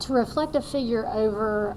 to reflect a figure over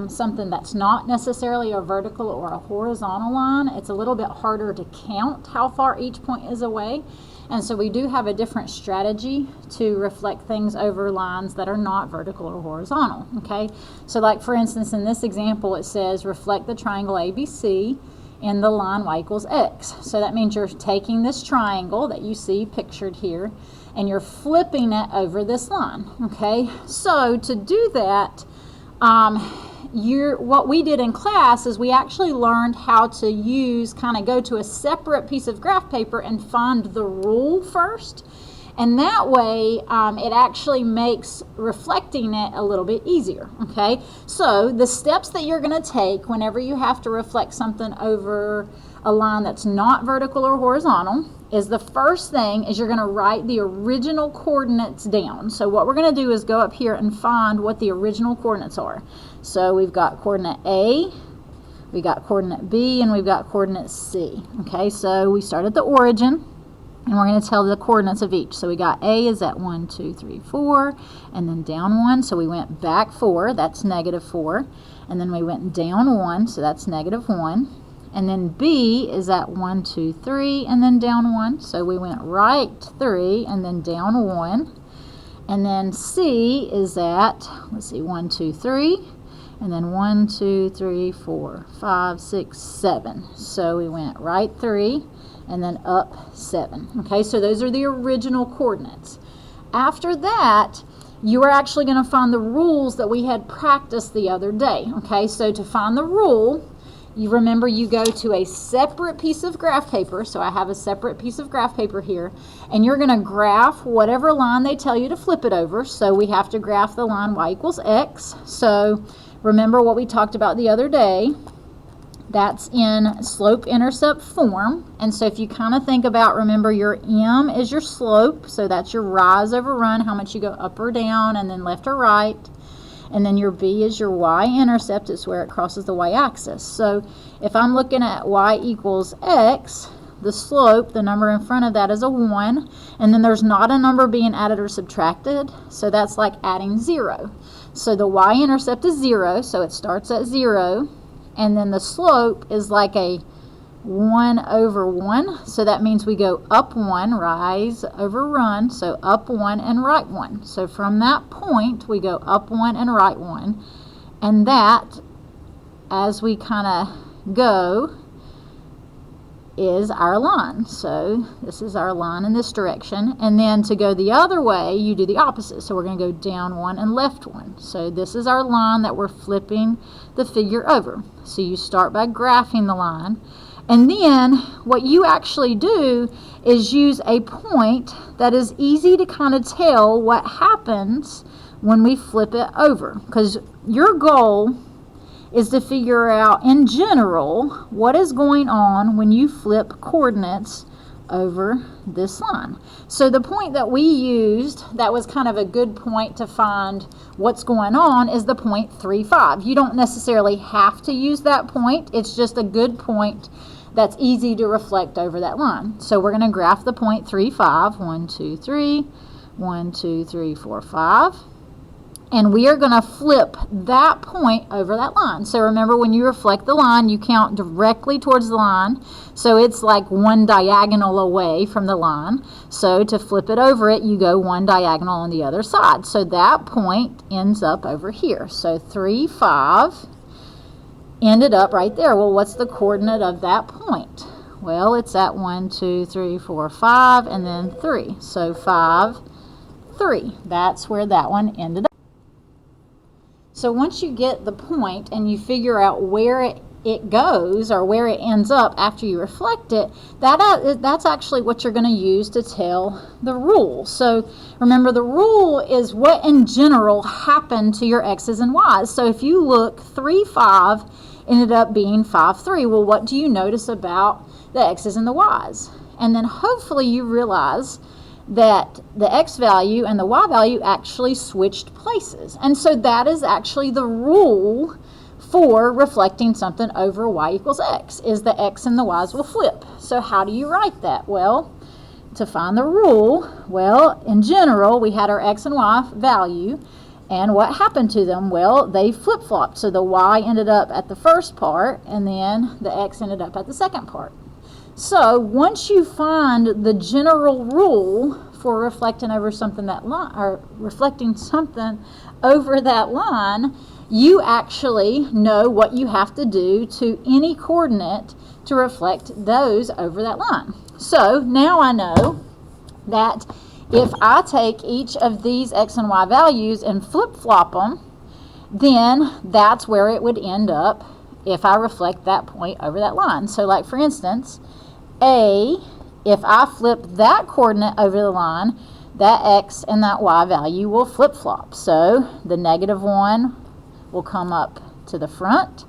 something that's not necessarily a vertical or a horizontal line, it's a little bit harder to count how far each point is away. And so we do have a different strategy to reflect things over lines that are not vertical or horizontal, okay? So like for instance, in this example, it says reflect the triangle ABC in the line y equals x. So that means you're taking this triangle that you see pictured here and you're flipping it over this line, okay? So to do that, what we did in class is we actually learned how to go to a separate piece of graph paper and find the rule first. And that way, it actually makes reflecting it a little bit easier, okay? So the steps that you're going to take whenever you have to reflect something over a line that's not vertical or horizontal is the first thing is you're going to write the original coordinates down. So what we're going to do is go up here and find what the original coordinates are. So we've got coordinate A, we got coordinate B, and we've got coordinate C. Okay, so we start at the origin, and we're going to tell the coordinates of each. So we got A is at 1, 2, 3, 4, and then down 1, so we went back 4, that's -4, and then we went down 1, so that's -1. And then B is at 1, 2, 3, and then down 1. So we went right 3 and then down 1. And then C is at, 1, 2, 3, and then 1, 2, 3, 4, 5, 6, 7. So we went right 3 and then up 7. Okay, so those are the original coordinates. After that, you are actually going to find the rules that we had practiced the other day. Okay, so to find the rule, you remember you go to a separate piece of graph paper. So I have a separate piece of graph paper here, and you're going to graph whatever line they tell you to flip it over. So we have to graph the line y equals x. So remember what we talked about the other day. That's in slope-intercept form. And so if you kind of think about, remember your m is your slope. So that's your rise over run, how much you go up or down, and then left or right. And then your B is your y-intercept, it's where it crosses the y-axis. So if I'm looking at y equals x, the slope, the number in front of that is a 1, and then there's not a number being added or subtracted, so that's like adding 0. So the y-intercept is 0, so it starts at 0, and then the slope is like a 1 over 1, so that means we go up 1, rise over run, so up 1 and right 1. So from that point, we go up 1 and right 1, and that, as we kind of go, is our line. So this is our line in this direction, and then to go the other way, you do the opposite. So we're going to go down 1 and left 1. So this is our line that we're flipping the figure over. So you start by graphing the line. And then what you actually do is use a point that is easy to kind of tell what happens when we flip it over. Because your goal is to figure out, in general, what is going on when you flip coordinates over this line. So the point that we used that was kind of a good point to find what's going on is the point 3, 5. You don't necessarily have to use that point. It's just a good point that's easy to reflect over that line. So we're going to graph the point 3, 5. 1, 2, 3. 1, 2, 3, 4, 5. And we are going to flip that point over that line. So remember, when you reflect the line, you count directly towards the line. So it's like one diagonal away from the line. So to flip it over it, you go one diagonal on the other side. So that point ends up over here. So 3, 5 ended up right there. Well, what's the coordinate of that point? Well, it's at 1, 2, 3, 4, 5, and then 3. So 5, 3. That's where that one ended up. So once you get the point and you figure out where it goes or where it ends up after you reflect it, that's actually what you're going to use to tell the rule. So remember, the rule is what in general happened to your x's and y's. So if you look, 3, 5 ended up being 5, 3. Well, what do you notice about the x's and the y's? And then hopefully you realize that the x value and the y value actually switched places. And so that is actually the rule for reflecting something over y equals x, is the x and the y's will flip. So how do you write that? Well, to find the rule, well, in general, we had our x and y value, And what happened to them? Well, they flip-flopped. So the y ended up at the first part, and then the x ended up at the second part. So once you find the general rule for reflecting over something over that line, you actually know what you have to do to any coordinate to reflect those over that line. So now I know that if I take each of these x and y values and flip-flop them, then that's where it would end up if I reflect that point over that line. So like for instance, A, if I flip that coordinate over the line, that x and that y value will flip-flop. So the -1 will come up to the front,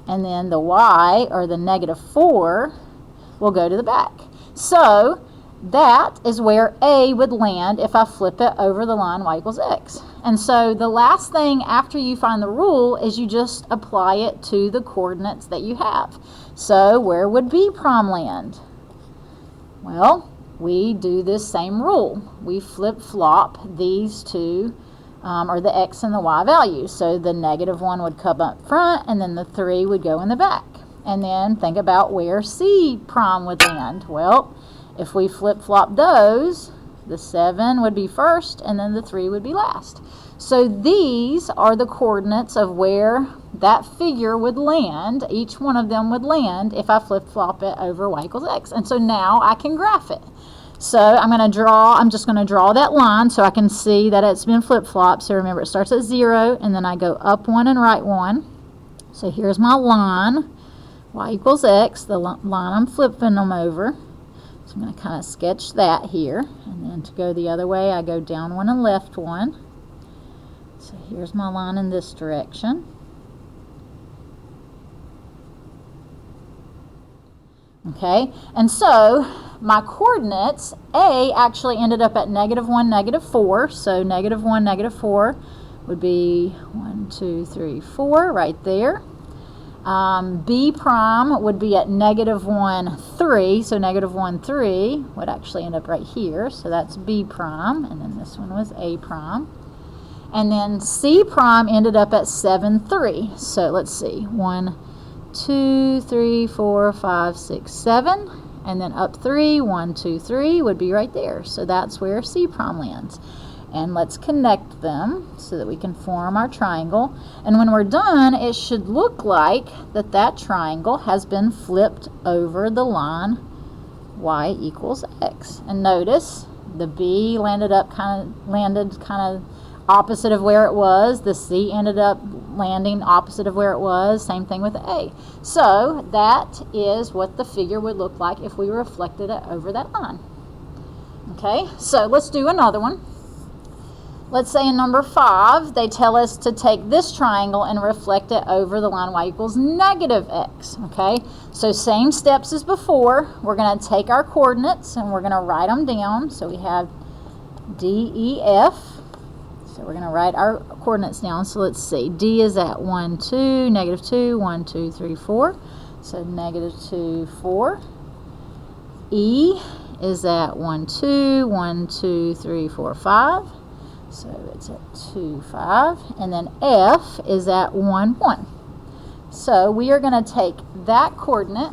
and then the y, or the -4, will go to the back. So that is where A would land if I flip it over the line y equals x. And so the last thing after you find the rule is you just apply it to the coordinates that you have. So where would B prime land? Well, we do this same rule. We flip-flop these two, or the x and the y values. So the -1 would come up front, and then the 3 would go in the back. And then think about where C prime would land. Well, if we flip-flop those, the 7 would be first, and then the 3 would be last. So these are the coordinates of where that figure would land. Each one of them would land if I flip-flop it over y equals x. And so now I can graph it. So I'm just going to draw that line so I can see that it's been flip-flopped. So remember, it starts at 0, and then I go up 1 and right 1. So here's my line, y equals x, the line I'm flipping them over. So I'm going to kind of sketch that here. And then to go the other way, I go down 1 and left 1. So here's my line in this direction. Okay, and so my coordinates, A actually ended up at -1, -4. So -1, -4 would be 1, 2, 3, 4 right there. B prime would be at -1, 3. So -1, 3 would actually end up right here. So that's B prime, and then this one was A prime. And then C prime ended up at 7, 3. So let's see, 1, 2, 3, 4, 5, 6, 7. And then up 3, 1, 2, 3 would be right there. So that's where C prime lands. And let's connect them so that we can form our triangle. And when we're done, it should look like that triangle has been flipped over the line y equals x. And notice the B landed kind of opposite of where it was. The C ended up landing opposite of where it was. Same thing with the A. So that is what the figure would look like if we reflected it over that line. Okay, so let's do another one. Let's say in number 5, they tell us to take this triangle and reflect it over the line y equals -x. Okay, so same steps as before. We're going to take our coordinates and we're going to write them down. So we have D, E, F. So we're going to write our coordinates down. So let's see. D is at 1, 2, -2, 1, 2, 3, 4. So -2, 4. E is at 1, 2, 1, 2, 3, 4, 5. So it's at 2, 5. And then F is at 1, 1. So we are going to take that coordinate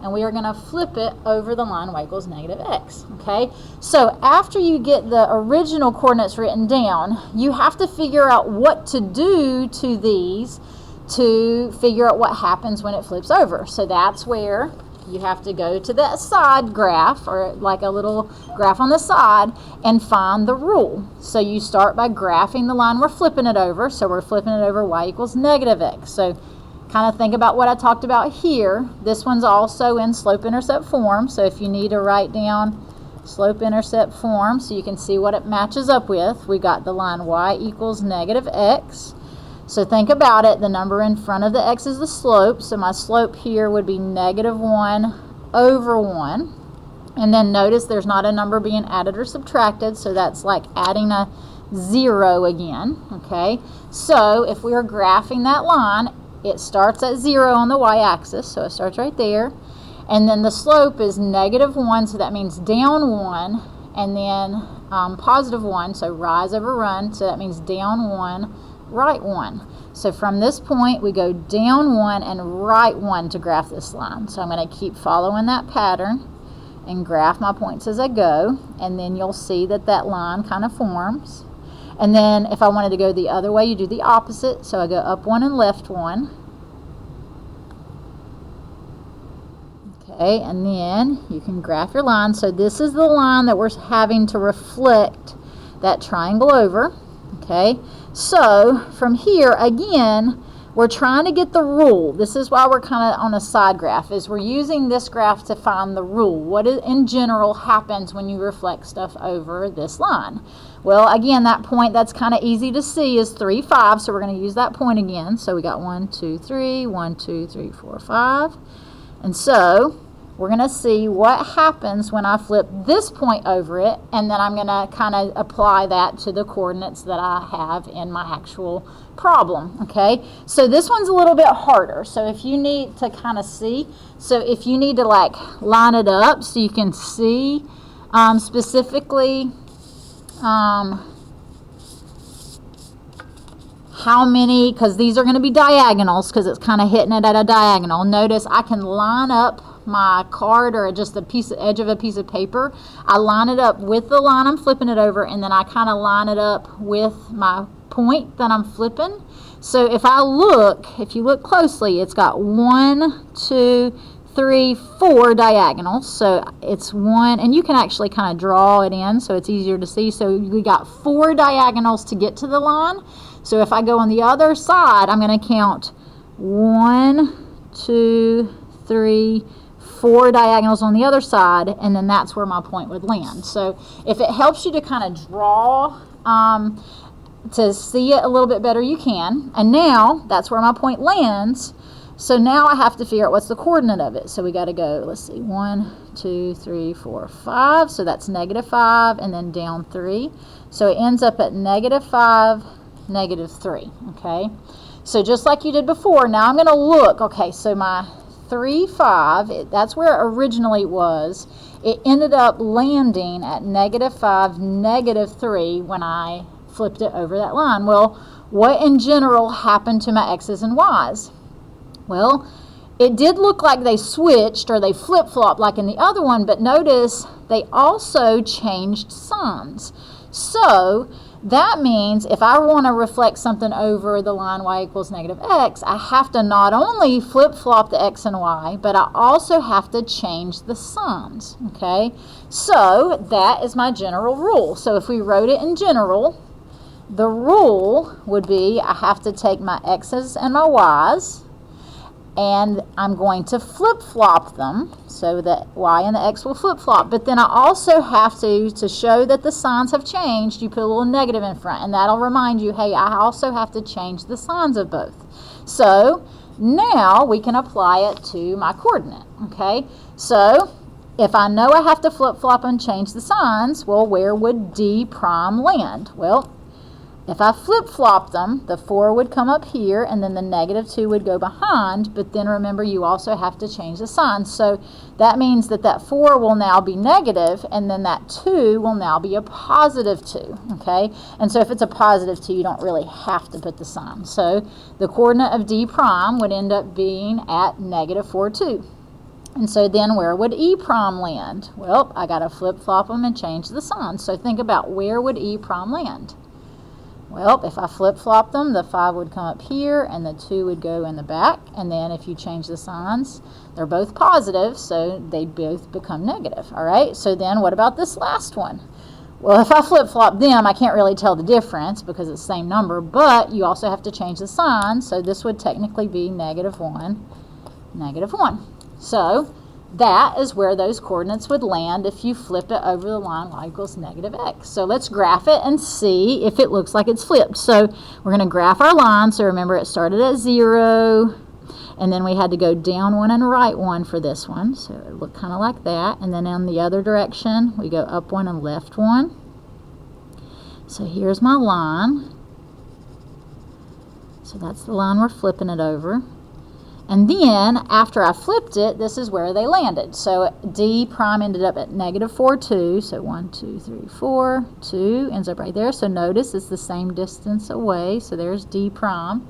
and we are going to flip it over the line y equals -x. Okay, so after you get the original coordinates written down, you have to figure out what to do to these to figure out what happens when it flips over. So that's where you have to go to that side graph, or like a little graph on the side, and find the rule. So you start by graphing the line we're flipping it over. So we're flipping it over y equals -x. So kind of think about what I talked about here. This one's also in slope-intercept form. So if you need to write down slope-intercept form so you can see what it matches up with, we got the line y equals -x. So think about it. The number in front of the x is the slope. So my slope here would be -1 over 1. And then notice there's not a number being added or subtracted. So that's like adding a 0 again. Okay. So if we are graphing that line, it starts at 0 on the y-axis. So it starts right there. And then the slope is -1. So that means down 1. and then positive 1, so rise over run, so that means down 1, right 1. So from this point, we go down 1 and right 1 to graph this line. So I'm going to keep following that pattern and graph my points as I go, and then you'll see that that line kind of forms. And then if I wanted to go the other way, you do the opposite. So I go up 1 and left 1. Okay, and then you can graph your line. So this is the line that we're having to reflect that triangle over. Okay, so from here, again, we're trying to get the rule. This is why we're kind of on a side graph, is we're using this graph to find the rule. What in general happens when you reflect stuff over this line? Well, again, that point that's kind of easy to see is 3, 5, so we're going to use that point again. So we got 1, 2, 3, 1, 2, 3, 4, 5. And so we're going to see what happens when I flip this point over it, and then I'm going to kind of apply that to the coordinates that I have in my actual problem. Okay, so this one's a little bit harder. So if you need to kind of see, so if you need to like line it up so you can see specifically how many, because these are going to be diagonals because it's kind of hitting it at a diagonal. Notice I can line up my card or just the edge of a piece of paper. I line it up with the line I'm flipping it over, and then I kind of line it up with my point that I'm flipping. So if you look closely, it's got 1, 2, 3, 4 diagonals. So it's 1, and you can actually kind of draw it in so it's easier to see. So we got 4 diagonals to get to the line. So if I go on the other side, I'm going to count 1, 2, 3, 4 diagonals on the other side, and then that's where my point would land. So if it helps you to kind of draw to see it a little bit better, you can. And now that's where my point lands. So now I have to figure out what's the coordinate of it. So we got to go, let's see, 1, 2, 3, 4, 5. So that's -5 and then down 3. So it ends up at -5, -3. Okay. So just like you did before, now I'm going to look. Okay, so my 3, 5, that's where it originally was. It ended up landing at -5, -3 when I flipped it over that line. Well, what in general happened to my x's and y's? Well, it did look like they switched or they flip-flopped like in the other one, but notice they also changed signs. So that means if I want to reflect something over the line y equals -x, I have to not only flip-flop the x and y, but I also have to change the signs. Okay, so that is my general rule. So if we wrote it in general, the rule would be I have to take my x's and my y's, and I'm going to flip-flop them so that y and the x will flip-flop. But then I also have to show that the signs have changed, you put a little negative in front, and that'll remind you, hey, I also have to change the signs of both. So now we can apply it to my coordinate. Okay, so if I know I have to flip-flop and change the signs, well, where would D prime land? Well, if I flip-flop them, the 4 would come up here, and then the -2 would go behind, but then remember, you also have to change the signs. So that means that that 4 will now be negative, and then that 2 will now be a +2, okay? And so if it's a +2, you don't really have to put the sign. So the coordinate of D prime would end up being at -4, 2. And so then where would E prime land? Well, I got to flip-flop them and change the signs. So think about, where would E prime land? Well, if I flip-flop them, the 5 would come up here, and the 2 would go in the back. And then if you change the signs, they're both positive, so they both become negative. All right, so then what about this last one? Well, if I flip-flop them, I can't really tell the difference because it's the same number, but you also have to change the sign. So this would technically be -1, -1. So that is where those coordinates would land if you flip it over the line y equals -x. So let's graph it and see if it looks like it's flipped. So we're going to graph our line. So remember, it started at 0, and then we had to go down 1 and right 1 for this one. So it looked kind of like that. And then in the other direction, we go up 1 and left 1. So here's my line. So that's the line we're flipping it over. And then, after I flipped it, this is where they landed. So D prime ended up at -4, 2. So 1, 2, 3, 4, 2 ends up right there. So notice it's the same distance away. So there's D prime.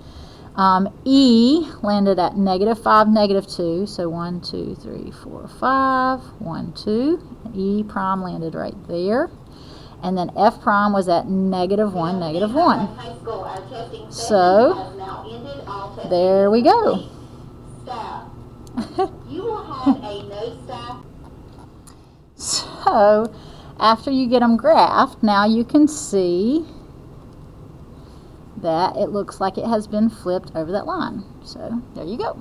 E landed at -5, -2. So 1, 2, 3, 4, 5, 1, 2. E prime landed right there. And then F prime was at -1, -1. So there we go. You will have a no staff. So after you get them graphed, now you can see that it looks like it has been flipped over that line. So there you go.